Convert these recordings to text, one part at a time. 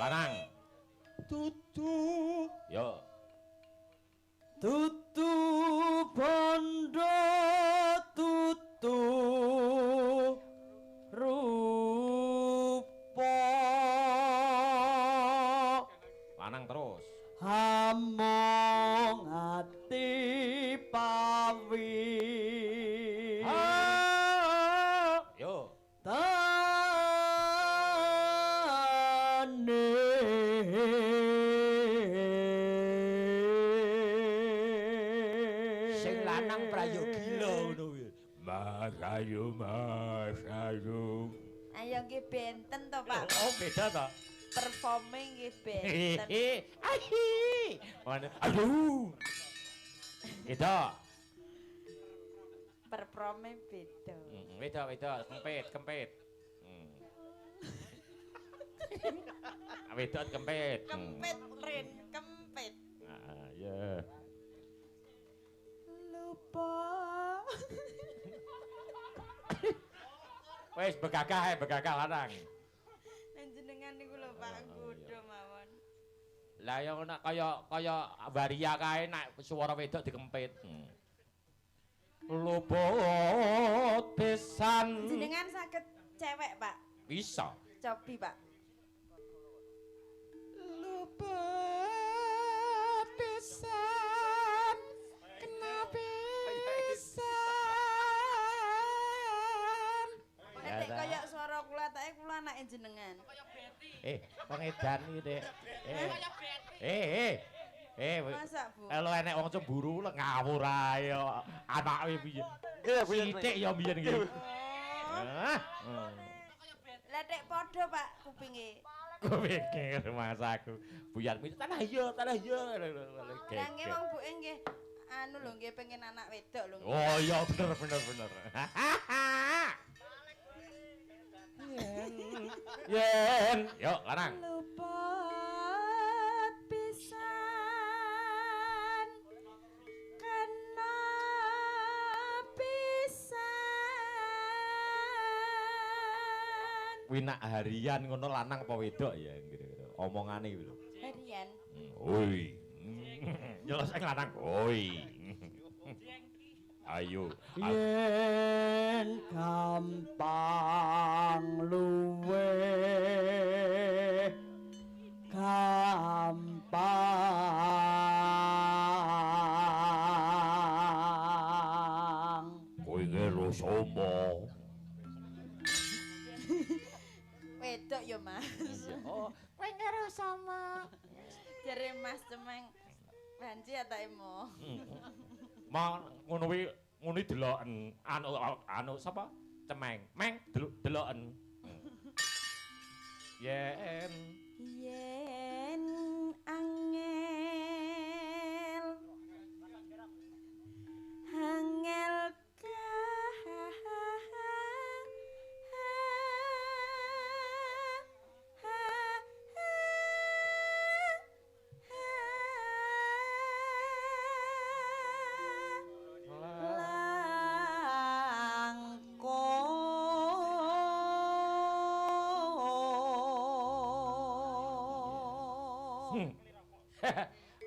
Lanang. Tutu. Yo. Tutu bondo tutu rupa. Lanang terus. Hamong ati pawi. Yo. Tane Sing lanang prayogila ngono kuwi. Mas ayo Mas ayo. Ayo nggih benten to, Pak. Oh, beda to. Performing nggih benten. Aduh. Beda. Performing beda. Beda, kempit. Wedok kempit. Kempit, Rin, kempit. Ah, ya. Lupa. Wes begagah lanang. Jenengan niku lho Pak Godho mawon. Lah ya nek kaya waria kae nek swara wedok dikempit. Luput pisan. Jenengan saged cewek, Pak. Bisa. Cobi, Pak. luput pisan kena pisan. Nek kaya swara kula tak kula anake jenengan. Pengedan iki, Dik. Masa, Bu? Elo enek wong cemburu lek ngawur ae anake piye. Sithik ya mbiyen iki. Lah nek padha, Pak, kupinge. Ku pikir Mas aku. Buyar mi tanah iya. Lah nggih wong buke nggih anu lho nggih pengen anak wedok lho. Oh iya bener. Yen, yuk lanang. Luput pisan kena pisan. Kuwi nak harian ngono lanang apa wedok ya kira-kira. Omongane kuwi lho. Harian. Oi. Jelas sing lanang. Oi. Ayo. Yen gampang luwe gampang Kowe ngero somo. Wedok ya, Mas. Oh, Kowe karo sama. Jare Mas Cemeng banci atake emo. Ngono kuwi deloken anu sapa? Cemeng. Meng deloken. Yen angel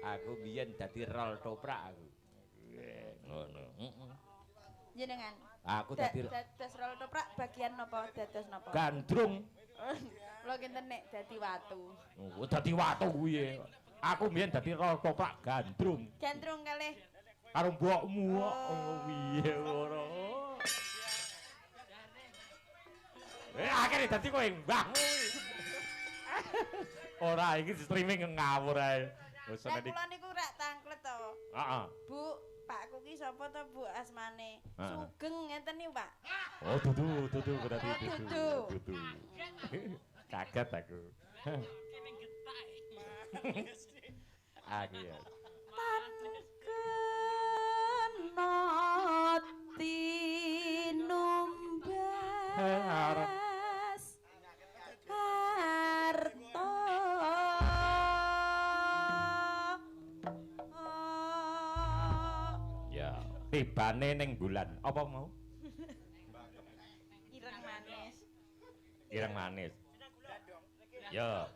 aku biyen dadi rol toprak aku. Ngono. Jenengan. Aku dadi dados rol toprak bagian napa dados napa? gandrung. Kula kinten nek dadi watu. Oh, dadi watu kuwi. Aku biyen dadi rol toprak gandrung. Gandrung kalih Karo mbokmu kok piye ora. Akhire dadi kowe mbahmu. Ora iki streaming ngawur ae. Wis Lah nek kula niku rak tangklet to. Heeh. Bu, Pakku ki sapa to Bu asmane? Sugeng ngenten niku, Pak. Oh, dudu berarti dudu. dudu. Kaget aku. Kene getak. Aku ya. Tan kena tinumbas harta Ya, tibane ning bulan. Apa mau? ireng manis. Ireng manis. Ya.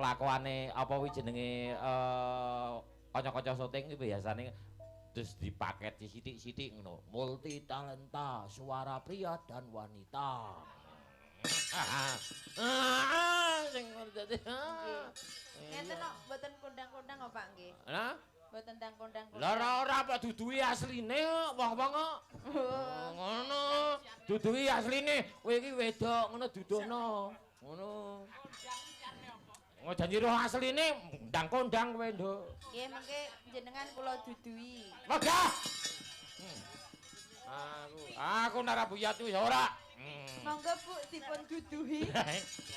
kelakuane apa kuwi jenenge kanca-kanca syuting iki biasane terus dipaket sithik-sithik ngono. Multi talenta, suara pria dan wanita. Sing dadi. Ngeten kok mboten kondang-kondang kok Pak nggih. Hah? Mboten tang kondang-kondang. Lah ora apa duduhi asline wong-wong kok. Ngono. Duduhi asline kowe iki wedok ngono dudono. Ngono. Janji roh asline ndang kondang kowe, Nduk. Nggih mengke jenengan kula duduhi. Megah. Aku nara buyat ya ora. Monggo Bu dipun duduhi.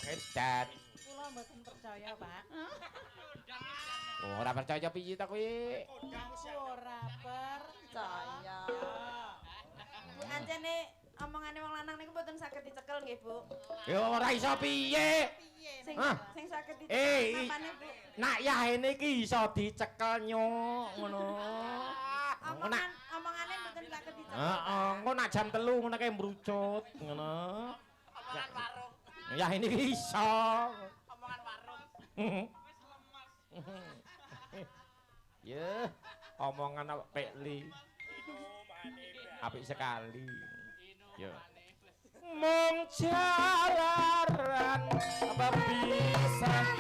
Edan. Kula mboten percaya, Pak. Ora percaya piye ta kowe? Ora percaya. Bu ancene omongane wong lanang niku mboten saged dicekel nggih, Bu. Ya ora iso piye? Sing saged dicekel apane, Bu? Nak yahene iki iso dicekel nyuk ngono. Omongane mboten saged dicekel. Heeh, engko nak jam 3 ngono kae mbrucut ngono. Omongan warung. Yahene iki iso. Omongan warung. Ya, omongan apik li. Apik sekali. Ya. Mung jalaran pepisahan.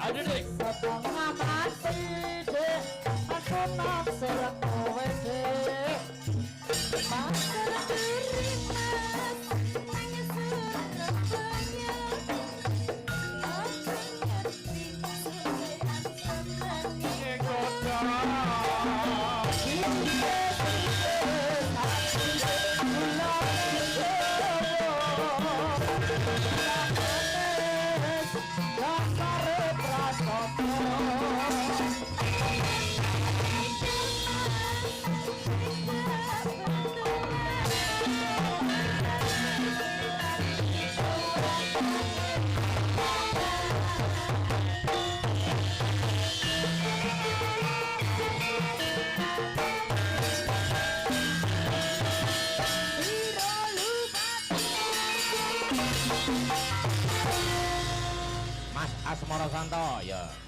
Aduh dik. Setengah mati dek, aku naksir kowe dek. Masker diri mas, nangis serapanya. Aku ngerti sampean seneng. Mas Asmara Santo ya.